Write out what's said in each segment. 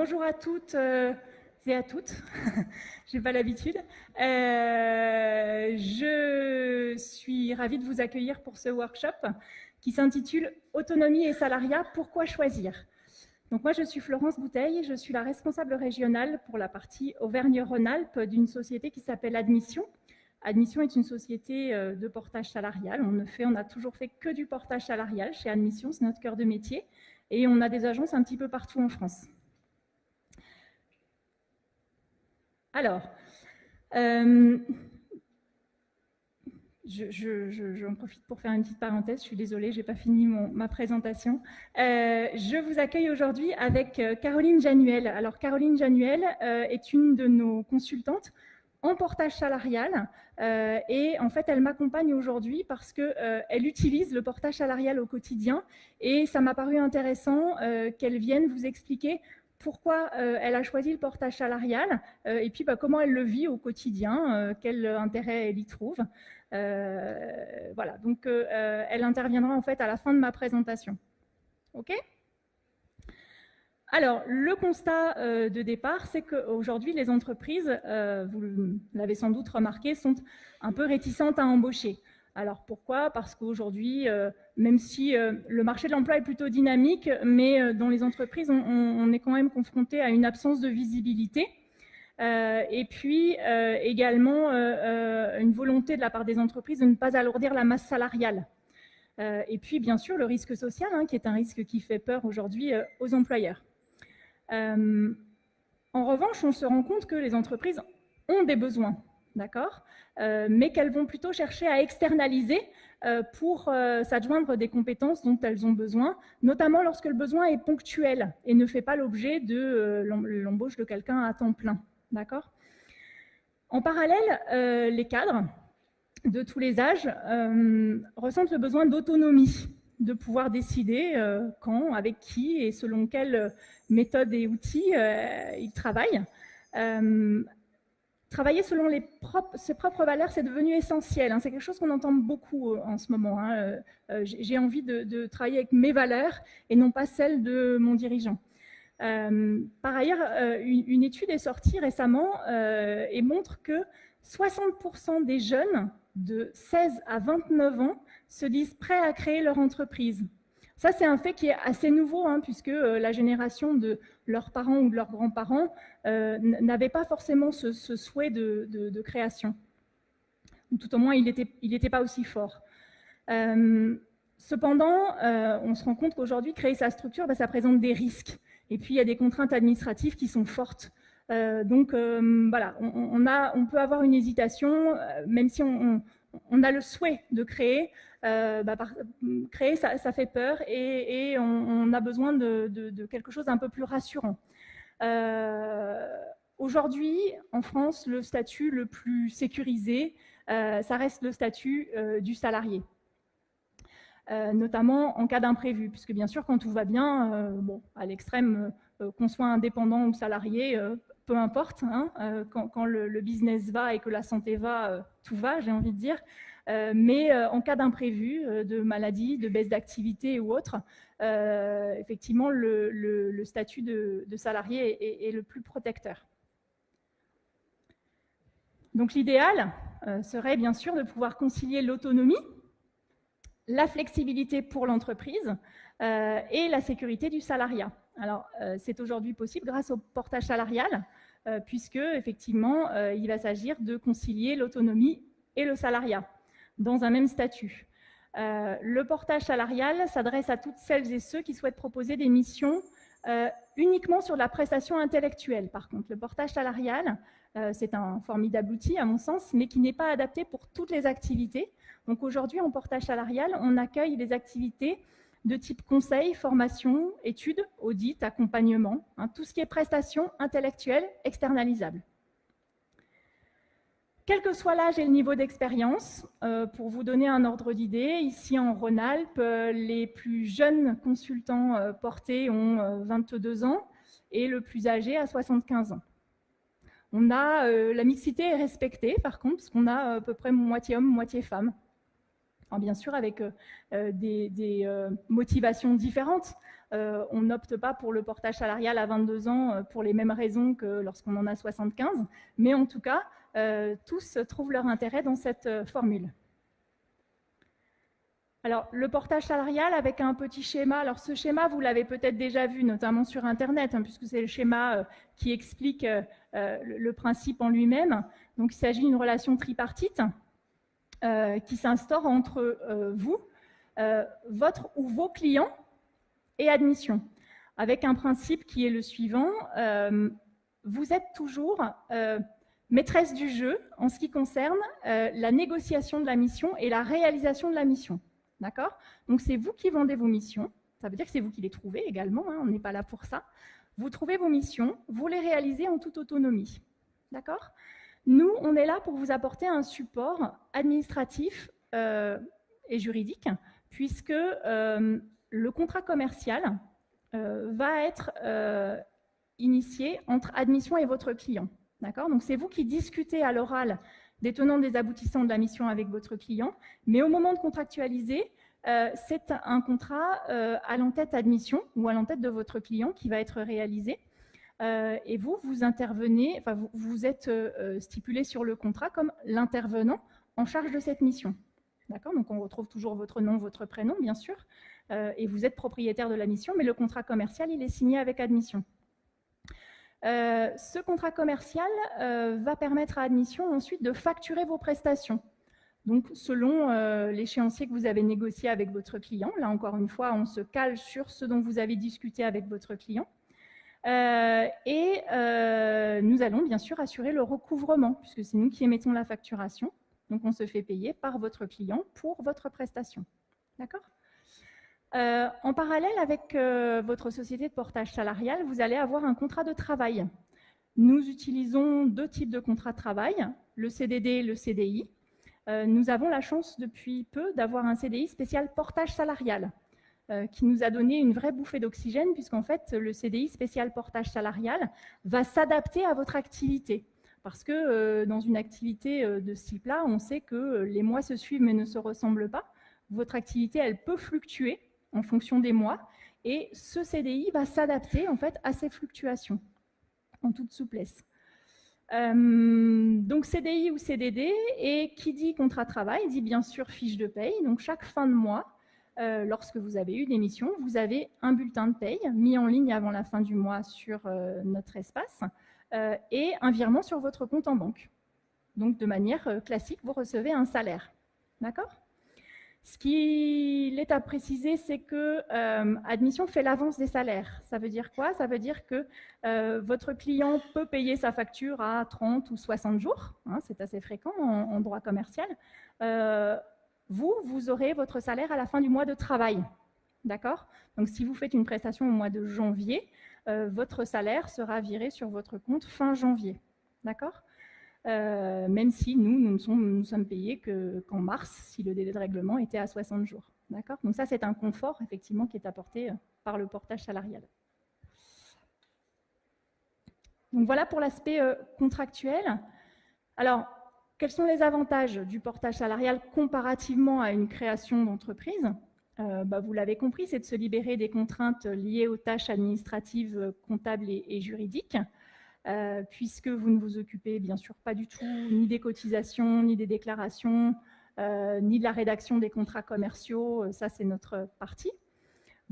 Bonjour à toutes et à toutes, je n'ai pas l'habitude. Je suis ravie de vous accueillir pour ce workshop qui s'intitule « Autonomie et salariat, pourquoi choisir ?» Donc moi, je suis Florence Bouteille, je suis la responsable régionale pour la partie Auvergne-Rhône-Alpes d'une société qui s'appelle Admission. Admission est une société de portage salarial. On n'a toujours fait que du portage salarial chez Admission, c'est notre cœur de métier. Et on a des agences un petit peu partout en France. Alors, j'en profite pour faire une petite parenthèse, je suis désolée, je n'ai pas fini ma présentation. Je vous accueille aujourd'hui avec Caroline Januel. Alors, Caroline Januel est une de nos consultantes en portage salarial et en fait, elle m'accompagne aujourd'hui parce qu'elle utilise le portage salarial au quotidien et ça m'a paru intéressant qu'elle vienne vous expliquer pourquoi elle a choisi le portage salarial et puis comment elle le vit au quotidien, quel intérêt elle y trouve. Voilà, donc elle interviendra en fait à la fin de ma présentation. OK ? Alors, le constat de départ, c'est qu'aujourd'hui, les entreprises, vous l'avez sans doute remarqué, sont un peu réticentes à embaucher. Alors pourquoi? Parce qu'aujourd'hui, même si le marché de l'emploi est plutôt dynamique, mais dans les entreprises, on est quand même confronté à une absence de visibilité. Et puis également une volonté de la part des entreprises de ne pas alourdir la masse salariale. Et puis bien sûr le risque social, qui est un risque qui fait peur aujourd'hui aux employeurs. En revanche, on se rend compte que les entreprises ont des besoins, d'accord, mais qu'elles vont plutôt chercher à externaliser pour s'adjoindre des compétences dont elles ont besoin, notamment lorsque le besoin est ponctuel et ne fait pas l'objet de l'embauche de quelqu'un à temps plein, d'accord. En parallèle, les cadres de tous les âges ressentent le besoin d'autonomie, de pouvoir décider quand, avec qui et selon quelle méthode et outils ils travaillent. Travailler selon ses propres valeurs, c'est devenu essentiel. C'est quelque chose qu'on entend beaucoup en ce moment. J'ai envie de travailler avec mes valeurs et non pas celles de mon dirigeant. Par ailleurs, une étude est sortie récemment et montre que 60% des jeunes de 16 à 29 ans se disent prêts à créer leur entreprise. Ça, c'est un fait qui est assez nouveau, puisque la génération de leurs parents ou de leurs grands-parents n'avait pas forcément ce souhait de création. Ou tout au moins, il n'était pas aussi fort. Cependant, on se rend compte qu'aujourd'hui, créer sa structure, ça présente des risques. Et puis, il y a des contraintes administratives qui sont fortes. Donc, voilà, on peut avoir une hésitation, même si on a le souhait de créer. Créer, ça fait peur et on a besoin de quelque chose d'un peu plus rassurant. Aujourd'hui, en France, le statut le plus sécurisé, ça reste le statut du salarié. Notamment en cas d'imprévu, puisque bien sûr, quand tout va bien, bon, à l'extrême, qu'on soit indépendant ou salarié, peu importe, quand le business va et que la santé va, tout va, j'ai envie de dire. Mais en cas d'imprévu, de maladie, de baisse d'activité ou autre, effectivement, le statut de salarié est le plus protecteur. Donc l'idéal serait bien sûr de pouvoir concilier l'autonomie, la flexibilité pour l'entreprise et la sécurité du salariat. Alors, c'est aujourd'hui possible grâce au portage salarial, puisque effectivement, il va s'agir de concilier l'autonomie et le salariat dans un même statut. Le portage salarial s'adresse à toutes celles et ceux qui souhaitent proposer des missions uniquement sur la prestation intellectuelle. Par contre, le portage salarial, c'est un formidable outil à mon sens, mais qui n'est pas adapté pour toutes les activités. Donc aujourd'hui, en portage salarial, on accueille des activités de type conseil, formation, études, audit, accompagnement, tout ce qui est prestations intellectuelles externalisables. Quel que soit l'âge et le niveau d'expérience, pour vous donner un ordre d'idée, ici en Rhône-Alpes, les plus jeunes consultants portés ont 22 ans et le plus âgé a 75 ans. La mixité est respectée par contre, parce qu'on a à peu près moitié homme, moitié femme. bien sûr avec des motivations différentes. On n'opte pas pour le portage salarial à 22 ans pour les mêmes raisons que lorsqu'on en a 75, mais en tout cas, tous trouvent leur intérêt dans cette formule. Alors, le portage salarial avec un petit schéma. Alors, ce schéma, vous l'avez peut-être déjà vu, notamment sur Internet, puisque c'est le schéma qui explique le principe en lui-même. Donc, il s'agit d'une relation tripartite qui s'instaure entre vous, votre ou vos clients et admission, avec un principe qui est le suivant. Vous êtes toujours maîtresse du jeu en ce qui concerne la négociation de la mission et la réalisation de la mission. D'accord? Donc, c'est vous qui vendez vos missions. Ça veut dire que c'est vous qui les trouvez également. On n'est pas là pour ça. Vous trouvez vos missions, vous les réalisez en toute autonomie. D'accord? Nous, on est là pour vous apporter un support administratif et juridique, puisque le contrat commercial va être initié entre admission et votre client. D'accord? Donc, c'est vous qui discutez à l'oral des tenants des aboutissants de la mission avec votre client, mais au moment de contractualiser, c'est un contrat à l'entête admission ou à l'entête de votre client qui va être réalisé. Et vous intervenez, enfin vous êtes stipulé sur le contrat comme l'intervenant en charge de cette mission. D'accord? Donc on retrouve toujours votre nom, votre prénom, bien sûr, et vous êtes propriétaire de la mission, mais le contrat commercial, il est signé avec admission. Ce contrat commercial va permettre à admission ensuite de facturer vos prestations. Donc, selon l'échéancier que vous avez négocié avec votre client, là encore une fois, on se cale sur ce dont vous avez discuté avec votre client. Nous allons bien sûr assurer le recouvrement, puisque c'est nous qui émettons la facturation. Donc, on se fait payer par votre client pour votre prestation. D'accord ? En parallèle avec votre société de portage salarial, vous allez avoir un contrat de travail. Nous utilisons deux types de contrats de travail, le CDD et le CDI. Nous avons la chance depuis peu d'avoir un CDI spécial portage salarial qui nous a donné une vraie bouffée d'oxygène puisqu'en fait, le CDI spécial portage salarial va s'adapter à votre activité. Parce que dans une activité de ce type-là, on sait que les mois se suivent mais ne se ressemblent pas. Votre activité, elle peut fluctuer en fonction des mois, et ce CDI va s'adapter en fait à ces fluctuations en toute souplesse. Donc CDI ou CDD, et qui dit contrat de travail dit bien sûr fiche de paye. Donc chaque fin de mois, lorsque vous avez eu des missions, vous avez un bulletin de paye mis en ligne avant la fin du mois sur notre espace et un virement sur votre compte en banque. Donc de manière classique, vous recevez un salaire. D'accord ? Ce qu'il est à préciser, c'est que Admission fait l'avance des salaires. Ça veut dire quoi? Ça veut dire que votre client peut payer sa facture à 30 ou 60 jours. Hein, c'est assez fréquent en droit commercial. Vous aurez votre salaire à la fin du mois de travail. D'accord? Donc, si vous faites une prestation au mois de janvier, votre salaire sera viré sur votre compte fin janvier. D'accord? Même si nous sommes payés qu'en mars, si le délai de règlement était à 60 jours. D'accord ? Donc ça, c'est un confort, effectivement, qui est apporté par le portage salarial. Donc voilà pour l'aspect contractuel. Alors, quels sont les avantages du portage salarial comparativement à une création d'entreprise ? Vous l'avez compris, c'est de se libérer des contraintes liées aux tâches administratives, comptables et juridiques. Puisque vous ne vous occupez bien sûr pas du tout ni des cotisations, ni des déclarations, ni de la rédaction des contrats commerciaux, ça c'est notre partie.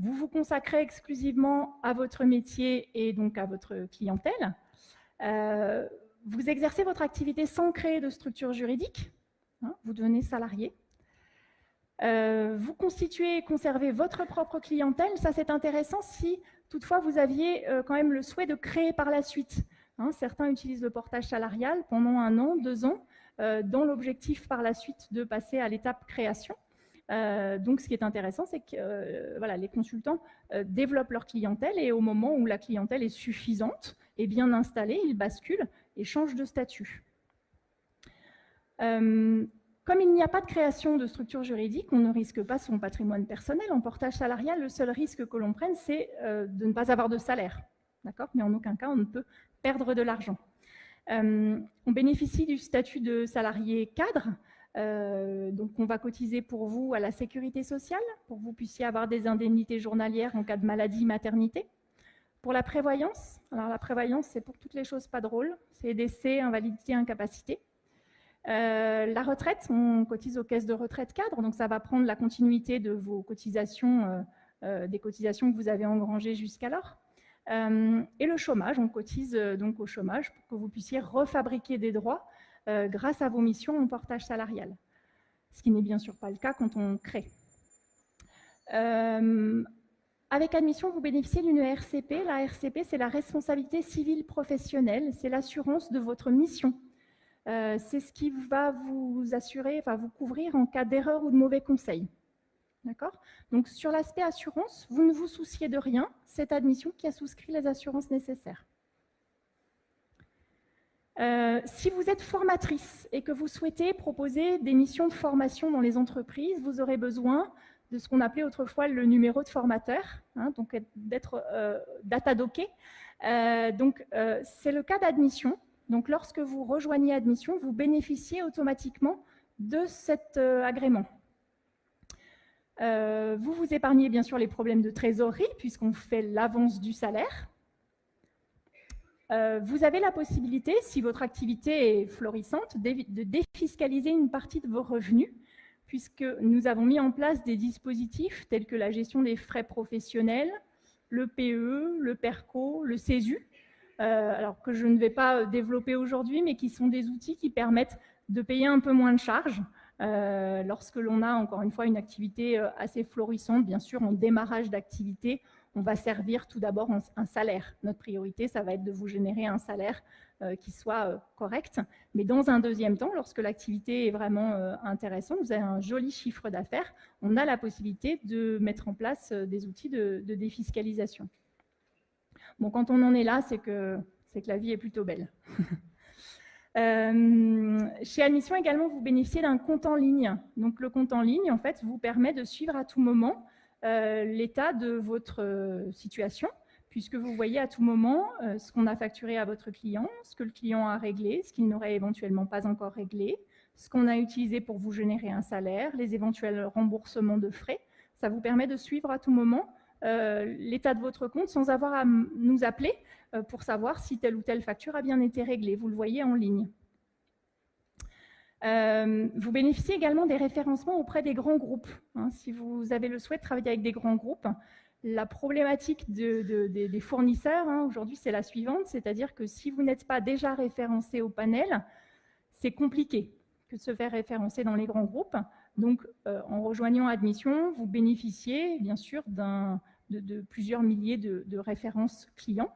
Vous vous consacrez exclusivement à votre métier et donc à votre clientèle. Vous exercez votre activité sans créer de structure juridique, hein, vous devenez salarié. Vous constituez et conservez votre propre clientèle, ça c'est intéressant si toutefois vous aviez quand même le souhait de créer par la suite. Hein, certains utilisent le portage salarial pendant 1 an, 2 ans, dans l'objectif par la suite de passer à l'étape création. Donc ce qui est intéressant, c'est que voilà, les consultants développent leur clientèle et au moment où la clientèle est suffisante et bien installée, ils basculent et changent de statut. Comme il n'y a pas de création de structure juridique, on ne risque pas son patrimoine personnel. En portage salarial, le seul risque que l'on prenne, c'est de ne pas avoir de salaire. D'accord ? Mais en aucun cas, on ne peut perdre de l'argent. On bénéficie du statut de salarié cadre Donc, on va cotiser pour vous à la sécurité sociale, pour que vous puissiez avoir des indemnités journalières en cas de maladie, maternité. Pour la prévoyance, alors la prévoyance, c'est pour toutes les choses pas drôles, c'est décès, invalidité, incapacité. La retraite, on cotise aux caisses de retraite cadre, donc ça va prendre la continuité de vos cotisations, des cotisations que vous avez engrangées jusqu'alors. Et le chômage, on cotise donc au chômage pour que vous puissiez refabriquer des droits grâce à vos missions en portage salarial. Ce qui n'est bien sûr pas le cas quand on crée. Avec admission, vous bénéficiez d'une RCP. La RCP, c'est la responsabilité civile professionnelle, c'est l'assurance de votre mission. C'est ce qui va vous assurer, enfin vous couvrir en cas d'erreur ou de mauvais conseil. D'accord ? Donc sur l'aspect assurance, vous ne vous souciez de rien, c'est admission qui a souscrit les assurances nécessaires. Si vous êtes formatrice et que vous souhaitez proposer des missions de formation dans les entreprises, vous aurez besoin de ce qu'on appelait autrefois le numéro de formateur, hein, donc d'être datadocké. C'est le cas d'admission. Donc lorsque vous rejoignez admission, vous bénéficiez automatiquement de cet agrément. Vous vous épargnez bien sûr les problèmes de trésorerie puisqu'on fait l'avance du salaire. Vous avez la possibilité, si votre activité est florissante, de défiscaliser une partie de vos revenus, puisque nous avons mis en place des dispositifs tels que la gestion des frais professionnels, le PE, le PERCO, le CESU, alors que je ne vais pas développer aujourd'hui, mais qui sont des outils qui permettent de payer un peu moins de charges lorsque l'on a, encore une fois, une activité assez florissante, bien sûr, en démarrage d'activité. On va servir tout d'abord un salaire. Notre priorité, ça va être de vous générer un salaire qui soit correct. Mais dans un deuxième temps, lorsque l'activité est vraiment intéressante, vous avez un joli chiffre d'affaires, on a la possibilité de mettre en place des outils de défiscalisation. Bon, quand on en est là, c'est que la vie est plutôt belle. Chez Admission également, vous bénéficiez d'un compte en ligne. Donc le compte en ligne, en fait, vous permet de suivre à tout moment l'état de votre situation, puisque vous voyez à tout moment ce qu'on a facturé à votre client, ce que le client a réglé, ce qu'il n'aurait éventuellement pas encore réglé, ce qu'on a utilisé pour vous générer un salaire, les éventuels remboursements de frais. Ça vous permet de suivre à tout moment l'état de votre compte sans avoir à nous appeler pour savoir si telle ou telle facture a bien été réglée. Vous le voyez en ligne. Vous bénéficiez également des référencements auprès des grands groupes. Hein, si vous avez le souhait de travailler avec des grands groupes, la problématique des fournisseurs hein, aujourd'hui, c'est la suivante, c'est-à-dire que si vous n'êtes pas déjà référencé au panel, c'est compliqué que de se faire référencer dans les grands groupes. Donc, en rejoignant Admission, vous bénéficiez bien sûr de plusieurs milliers de références clients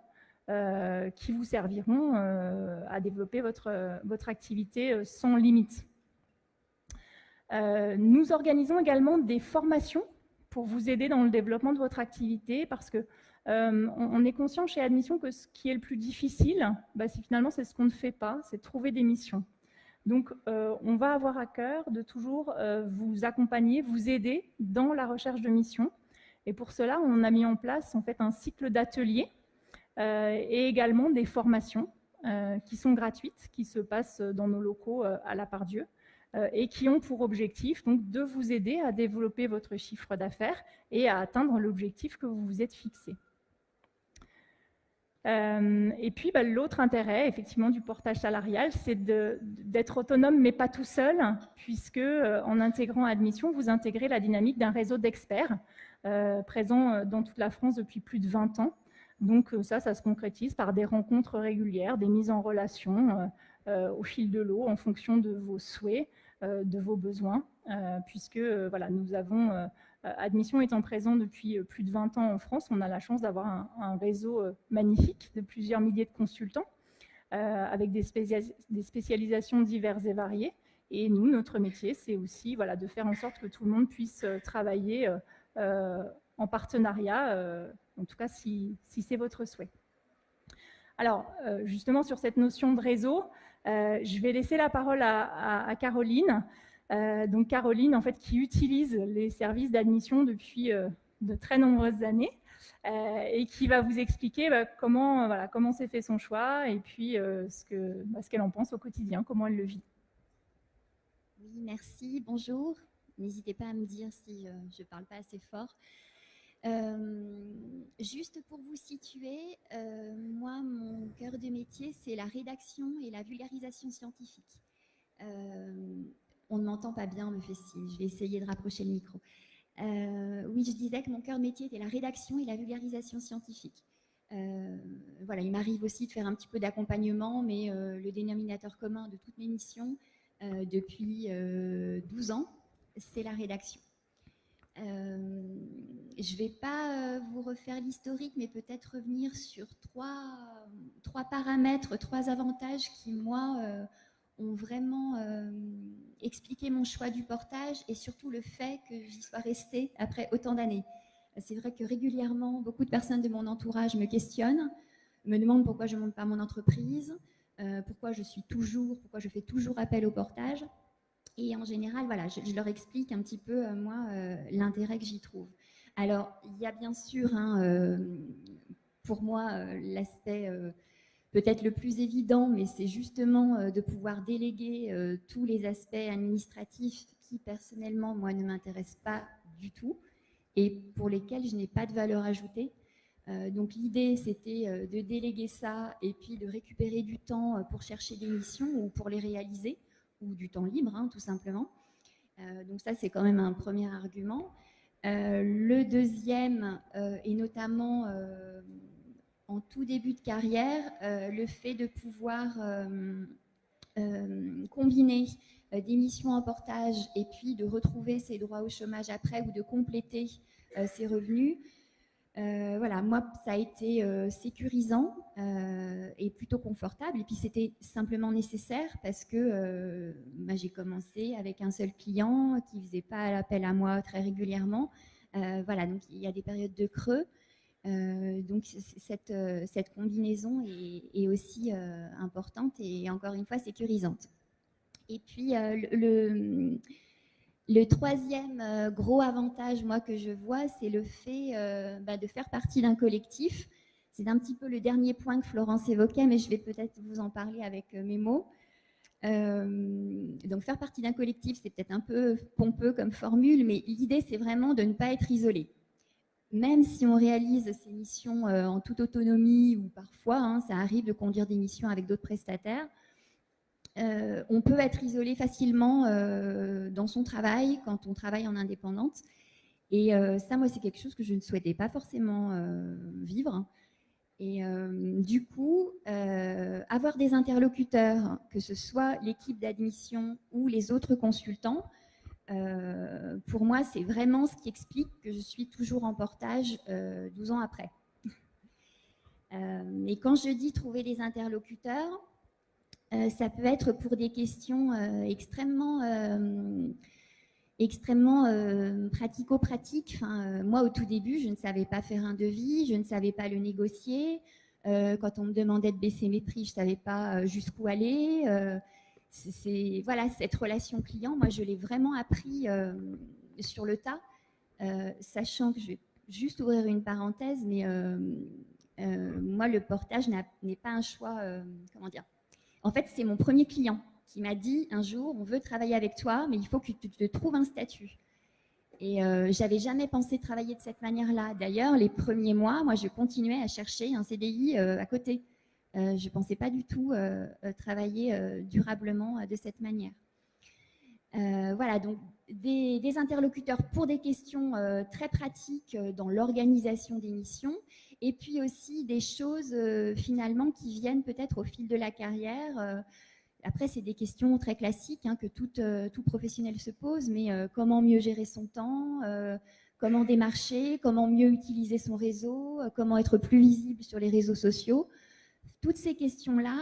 qui vous serviront à développer votre activité sans limite. Nous organisons également des formations pour vous aider dans le développement de votre activité parce que on est conscient chez Admission que ce qui est le plus difficile, finalement, c'est ce qu'on ne fait pas, c'est trouver des missions. Donc, on va avoir à cœur de toujours vous accompagner, vous aider dans la recherche de missions. Et pour cela, on a mis en place en fait un cycle d'ateliers et également des formations qui sont gratuites, qui se passent dans nos locaux à la Part-Dieu et qui ont pour objectif donc, de vous aider à développer votre chiffre d'affaires et à atteindre l'objectif que vous vous êtes fixé. Et puis, l'autre intérêt, effectivement, du portage salarial, c'est d'être autonome, mais pas tout seul, puisque en intégrant Admission, vous intégrez la dynamique d'un réseau d'experts présents dans toute la France depuis plus de 20 ans. Donc ça se concrétise par des rencontres régulières, des mises en relation au fil de l'eau, en fonction de vos souhaits, de vos besoins, puisque voilà, nous avons... Admission étant présent depuis plus de 20 ans en France, on a la chance d'avoir un réseau magnifique de plusieurs milliers de consultants avec des spécialisations diverses et variées. Et nous, notre métier, c'est aussi voilà, de faire en sorte que tout le monde puisse travailler en partenariat, en tout cas si c'est votre souhait. Alors, justement, sur cette notion de réseau, je vais laisser la parole à Caroline. Donc Caroline, en fait, qui utilise les services d'Admission depuis de très nombreuses années et qui va vous expliquer comment s'est fait son choix et puis ce qu'elle en pense au quotidien, comment elle le vit. Oui, merci, bonjour. N'hésitez pas à me dire si je ne parle pas assez fort. Juste pour vous situer, moi, mon cœur de métier, c'est la rédaction et la vulgarisation scientifique. On ne m'entend pas bien, me fait signe. Je vais essayer de rapprocher le micro. Oui, je disais que mon cœur de métier était la rédaction et la vulgarisation scientifique. Voilà, il m'arrive aussi de faire un petit peu d'accompagnement, mais le dénominateur commun de toutes mes missions depuis 12 ans, c'est la rédaction. Je ne vais pas vous refaire l'historique, mais peut-être revenir sur trois paramètres, trois avantages qui, moi, ont vraiment expliqué mon choix du portage et surtout le fait que j'y sois restée après autant d'années. C'est vrai que régulièrement, beaucoup de personnes de mon entourage me questionnent, me demandent pourquoi je ne monte pas mon entreprise, pourquoi je fais toujours appel au portage. Et en général, voilà, je leur explique un petit peu, moi, l'intérêt que j'y trouve. Alors, il y a bien sûr, pour moi, l'aspect peut-être le plus évident, mais c'est justement de pouvoir déléguer tous les aspects administratifs qui, personnellement, moi, ne m'intéressent pas du tout et pour lesquels je n'ai pas de valeur ajoutée. Donc l'idée, c'était de déléguer ça et puis de récupérer du temps pour chercher des missions ou pour les réaliser, ou du temps libre, tout simplement. Donc ça, c'est quand même un premier argument. Le deuxième, et notamment en tout début de carrière, le fait de pouvoir combiner des missions en portage et puis de retrouver ses droits au chômage après ou de compléter ses revenus. Voilà, moi, ça a été sécurisant et plutôt confortable. Et puis, c'était simplement nécessaire parce que j'ai commencé avec un seul client qui ne faisait pas l'appel à moi très régulièrement. Voilà, donc il y a des périodes de creux. Donc, cette combinaison est aussi importante et encore une fois sécurisante. Et puis, le troisième gros avantage, moi, que je vois, c'est le fait de faire partie d'un collectif. C'est un petit peu le dernier point que Florence évoquait, mais je vais peut-être vous en parler avec mes mots. Donc, faire partie d'un collectif, c'est peut-être un peu pompeux comme formule, mais l'idée, c'est vraiment de ne pas être isolé. Même si on réalise ces missions en toute autonomie, ou parfois, ça arrive de conduire des missions avec d'autres prestataires, on peut être isolé facilement dans son travail quand on travaille en indépendante. Et ça, moi, c'est quelque chose que je ne souhaitais pas forcément vivre. Et du coup, avoir des interlocuteurs, que ce soit l'équipe d'admission ou les autres consultants, pour moi, c'est vraiment ce qui explique que je suis toujours en portage 12 ans après. Et quand je dis trouver des interlocuteurs, ça peut être pour des questions extrêmement pratico-pratiques. Moi, au tout début, je ne savais pas faire un devis, je ne savais pas le négocier. Quand on me demandait de baisser mes prix, je ne savais pas jusqu'où aller. Voilà, cette relation client, moi, je l'ai vraiment appris sur le tas, sachant que je vais juste ouvrir une parenthèse, mais moi, le portage n'est pas un choix, comment dire. En fait, c'est mon premier client qui m'a dit un jour, on veut travailler avec toi, mais il faut que tu te trouves un statut. Et j'avais jamais pensé travailler de cette manière-là. D'ailleurs, les premiers mois, moi, je continuais à chercher un CDI à côté. Je ne pensais pas du tout travailler durablement de cette manière. Voilà, donc des interlocuteurs pour des questions très pratiques dans l'organisation des missions, et puis aussi des choses finalement qui viennent peut-être au fil de la carrière. Après, c'est des questions très classiques que tout professionnel se pose, mais comment mieux gérer son temps, comment démarcher, comment mieux utiliser son réseau, comment être plus visible sur les réseaux sociaux. Toutes ces questions-là,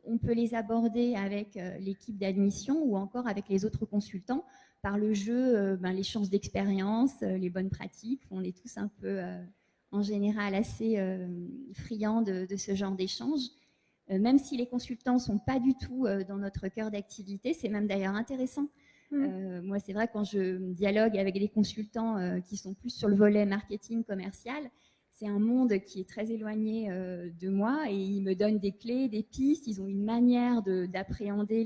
on peut les aborder avec l'équipe d'admission ou encore avec les autres consultants par le jeu, l'échange d'expérience, les bonnes pratiques. On est tous un peu, en général, assez friands de ce genre d'échange. Même si les consultants ne sont pas du tout dans notre cœur d'activité, c'est même d'ailleurs intéressant. Moi, c'est vrai, quand je dialogue avec des consultants qui sont plus sur le volet marketing commercial, c'est un monde qui est très éloigné de moi et ils me donnent des clés, des pistes, ils ont une manière d'appréhender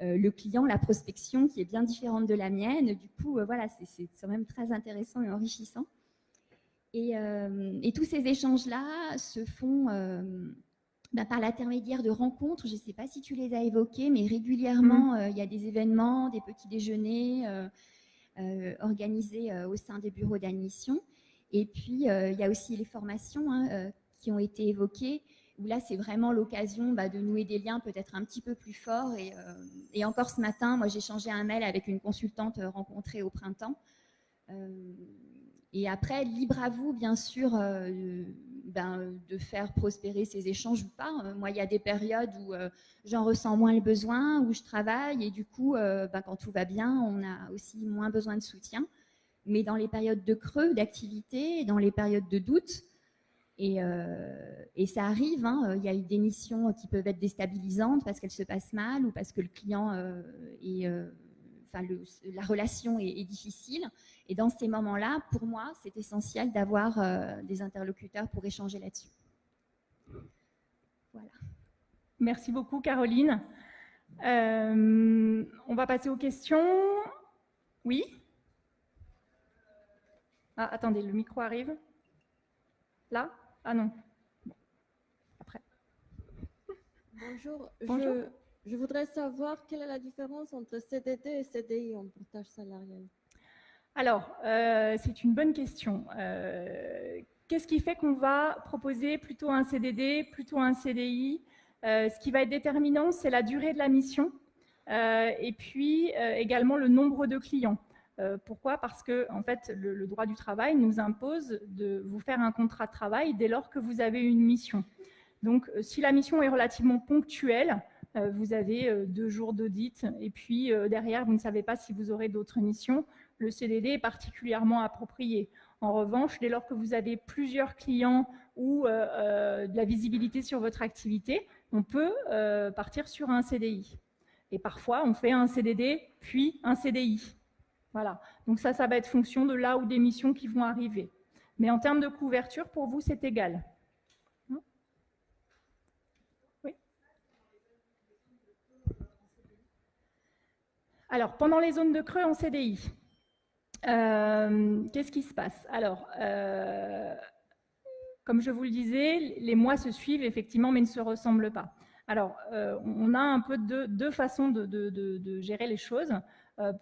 le client, la prospection qui est bien différente de la mienne. Du coup, voilà, c'est quand même très intéressant et enrichissant. Et tous ces échanges-là se font par l'intermédiaire de rencontres. Je ne sais pas si tu les as évoquées, mais régulièrement, il y a des événements, des petits déjeuners organisés au sein des bureaux d'admission. Et puis, il y a aussi les formations qui ont été évoquées, où là, c'est vraiment l'occasion de nouer des liens peut-être un petit peu plus forts. Et encore ce matin, moi, j'ai échangé un mail avec une consultante rencontrée au printemps. Et après, libre à vous, bien sûr, de faire prospérer ces échanges ou pas. Moi, il y a des périodes où j'en ressens moins le besoin, où je travaille, et du coup, quand tout va bien, on a aussi moins besoin de soutien. Mais dans les périodes de creux, d'activité, dans les périodes de doute, et ça arrive, il y a eu des missions qui peuvent être déstabilisantes parce qu'elles se passent mal ou parce que le client la relation est difficile. Et dans ces moments-là, pour moi, c'est essentiel d'avoir des interlocuteurs pour échanger là-dessus. Voilà. Merci beaucoup, Caroline. On va passer aux questions. Oui ? Ah, attendez, le micro arrive. Là ? Ah non. Après. Bonjour. Bonjour. Je voudrais savoir quelle est la différence entre CDD et CDI en portage salarial. Alors, c'est une bonne question. Qu'est-ce qui fait qu'on va proposer plutôt un CDD, plutôt un CDI ? Ce qui va être déterminant, c'est la durée de la mission et puis également le nombre de clients. Pourquoi ? Parce que en fait, le droit du travail nous impose de vous faire un contrat de travail dès lors que vous avez une mission. Donc, si la mission est relativement ponctuelle, vous avez 2 jours d'audit et puis derrière, vous ne savez pas si vous aurez d'autres missions, le CDD est particulièrement approprié. En revanche, dès lors que vous avez plusieurs clients ou de la visibilité sur votre activité, on peut partir sur un CDI. Et parfois, on fait un CDD puis un CDI. Voilà. Donc ça va être fonction de là ou des missions qui vont arriver. Mais en termes de couverture, pour vous, c'est égal. Oui. Alors, pendant les zones de creux en CDI, qu'est-ce qui se passe ? Alors, comme je vous le disais, les mois se suivent effectivement, mais ne se ressemblent pas. Alors, on a un peu deux façons de gérer les choses.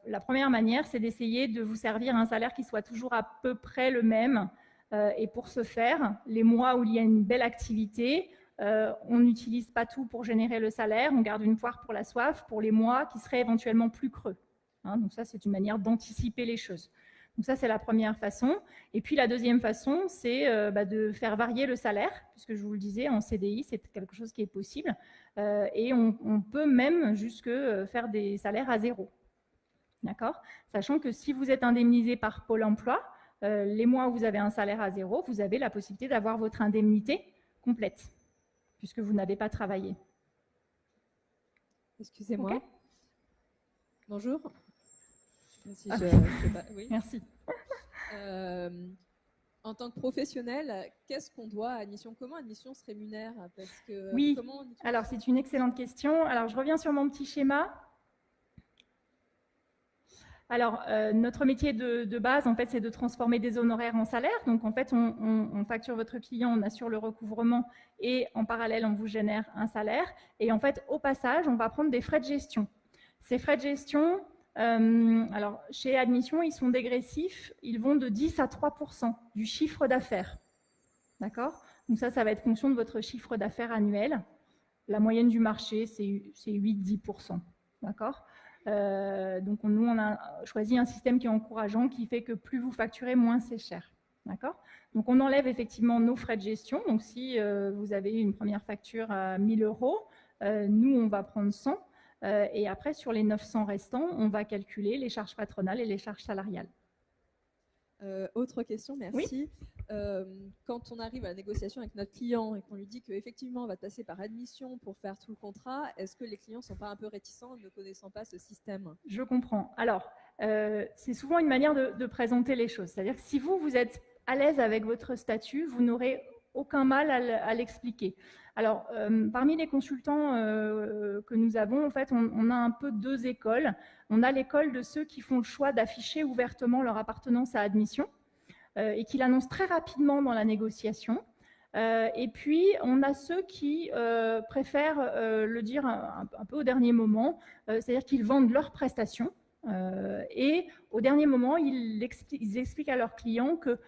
La première manière, c'est d'essayer de vous servir un salaire qui soit toujours à peu près le même. Et pour ce faire, les mois où il y a une belle activité, on n'utilise pas tout pour générer le salaire, on garde une poire pour la soif pour les mois qui seraient éventuellement plus creux. Donc ça, c'est une manière d'anticiper les choses. Donc ça, c'est la première façon. Et puis la deuxième façon, c'est de faire varier le salaire, puisque je vous le disais, en CDI, c'est quelque chose qui est possible. Et on peut même jusque faire des salaires à zéro. D'accord ? Sachant que si vous êtes indemnisé par Pôle emploi, les mois où vous avez un salaire à zéro, vous avez la possibilité d'avoir votre indemnité complète, puisque vous n'avez pas travaillé. Excusez-moi. Okay. Bonjour. Si oui. Merci. En tant que professionnel, qu'est-ce qu'on doit à Admission ? Comment Admission se rémunère ? Parce que, oui, alors c'est une excellente question. Alors je reviens sur mon petit schéma. Alors, notre métier de base, en fait, c'est de transformer des honoraires en salaire. Donc, en fait, on facture votre client, on assure le recouvrement et en parallèle, on vous génère un salaire. Et en fait, au passage, on va prendre des frais de gestion. Ces frais de gestion, alors, chez Admission, ils sont dégressifs. Ils vont de 10 à 3% du chiffre d'affaires. D'accord ? Donc, ça va être fonction de votre chiffre d'affaires annuel. La moyenne du marché, c'est 8-10%. D'accord ? Donc nous, on a choisi un système qui est encourageant, qui fait que plus vous facturez, moins c'est cher. D'accord ? Donc on enlève effectivement nos frais de gestion. Donc si vous avez une première facture à 1 000 €, nous, on va prendre 100. Et après, sur les 900 restants, on va calculer les charges patronales et les charges salariales. Autre question, merci. Oui. Quand on arrive à la négociation avec notre client et qu'on lui dit qu'effectivement on va passer par Admission pour faire tout le contrat, est-ce que les clients ne sont pas un peu réticents ne connaissant pas ce système ? Je comprends. Alors, c'est souvent une manière de présenter les choses. C'est-à-dire que si vous êtes à l'aise avec votre statut, vous n'aurez aucun mal à l'expliquer. Alors, parmi les consultants que nous avons, en fait, on a un peu deux écoles. On a l'école de ceux qui font le choix d'afficher ouvertement leur appartenance à admission et qui l'annoncent très rapidement dans la négociation. Et puis, on a ceux qui préfèrent le dire un peu au dernier moment, c'est-à-dire qu'ils vendent leurs prestations. Et au dernier moment, ils expliquent à leurs clients que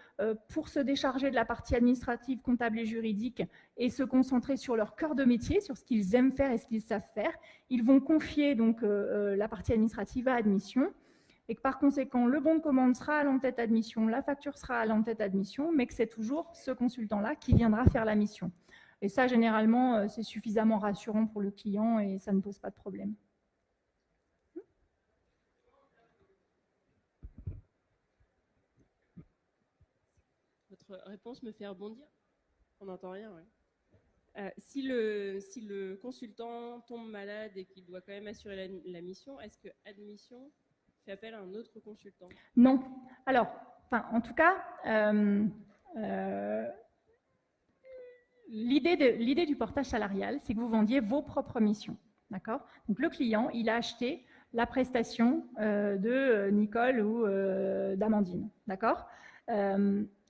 pour se décharger de la partie administrative, comptable et juridique et se concentrer sur leur cœur de métier, sur ce qu'ils aiment faire et ce qu'ils savent faire, ils vont confier donc la partie administrative à admission et que par conséquent, le bon de commande sera à l'entête admission, la facture sera à l'entête admission, mais que c'est toujours ce consultant-là qui viendra faire la mission. Et ça, généralement, c'est suffisamment rassurant pour le client et ça ne pose pas de problème. Votre réponse me fait rebondir. On n'entend rien, oui. Si le consultant tombe malade et qu'il doit quand même assurer la mission, est-ce que admission fait appel à un autre consultant? Non. Alors, en tout cas, l'idée du portage salarial, c'est que vous vendiez vos propres missions. D'accord? Donc, le client, il a acheté la prestation de Nicole ou d'Amandine. D'accord?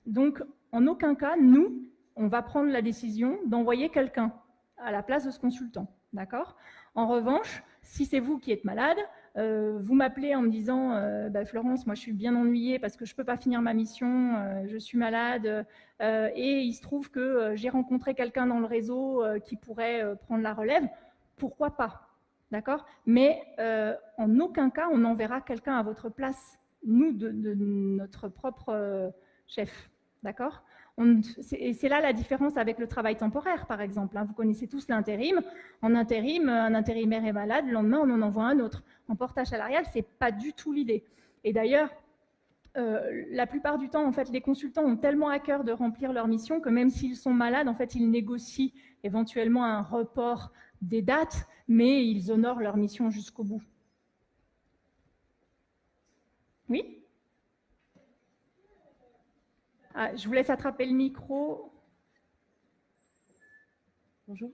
Donc, en aucun cas, nous, on va prendre la décision d'envoyer quelqu'un à la place de ce consultant. D'accord? En revanche, si c'est vous qui êtes malade, vous m'appelez en me disant Florence, moi je suis bien ennuyée parce que je ne peux pas finir ma mission, je suis malade et il se trouve que j'ai rencontré quelqu'un dans le réseau qui pourrait prendre la relève, pourquoi pas? D'accord? Mais en aucun cas on enverra quelqu'un à votre place, nous, de notre propre chef. D'accord? Et c'est là la différence avec le travail temporaire, par exemple. Vous connaissez tous l'intérim. En intérim, un intérimaire est malade, le lendemain, on en envoie un autre. En portage salarial, ce n'est pas du tout l'idée. Et d'ailleurs, la plupart du temps, en fait, les consultants ont tellement à cœur de remplir leur mission que même s'ils sont malades, en fait, ils négocient éventuellement un report des dates, mais ils honorent leur mission jusqu'au bout. Oui ? Je vous laisse attraper le micro. Bonjour.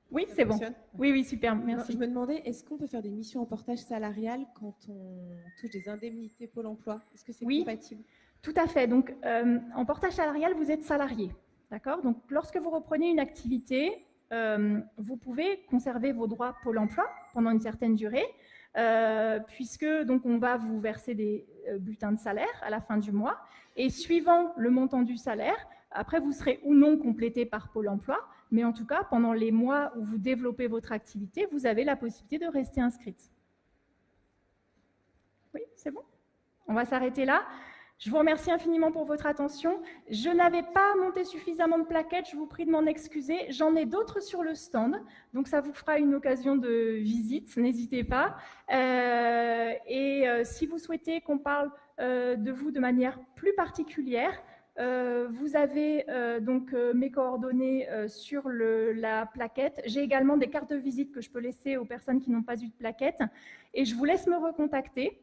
Oui, c'est bon. Oui, super, merci. Je me demandais, est-ce qu'on peut faire des missions en portage salarial quand on touche des indemnités Pôle emploi? Est-ce que c'est compatible? Tout à fait. Donc, en portage salarial, vous êtes salarié. D'accord? Donc, lorsque vous reprenez une activité, vous pouvez conserver vos droits Pôle emploi pendant une certaine durée, puisque donc, on va vous verser des bulletins de salaire à la fin du mois. Et suivant le montant du salaire, après vous serez ou non complété par Pôle emploi, mais en tout cas, pendant les mois où vous développez votre activité, vous avez la possibilité de rester inscrite. Oui, c'est bon? On va s'arrêter là. Je vous remercie infiniment pour votre attention. Je n'avais pas monté suffisamment de plaquettes, je vous prie de m'en excuser. J'en ai d'autres sur le stand, donc ça vous fera une occasion de visite, n'hésitez pas. Si vous souhaitez qu'on parle de vous de manière plus particulière, vous avez donc mes coordonnées sur la plaquette. J'ai également des cartes de visite que je peux laisser aux personnes qui n'ont pas eu de plaquette. Et je vous laisse me recontacter.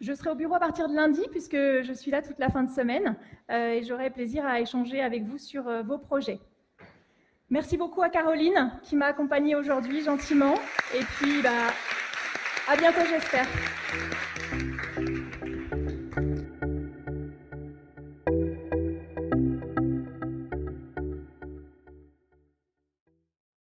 Je serai au bureau à partir de lundi puisque je suis là toute la fin de semaine et j'aurai plaisir à échanger avec vous sur vos projets. Merci beaucoup à Caroline qui m'a accompagnée aujourd'hui gentiment et puis à bientôt j'espère.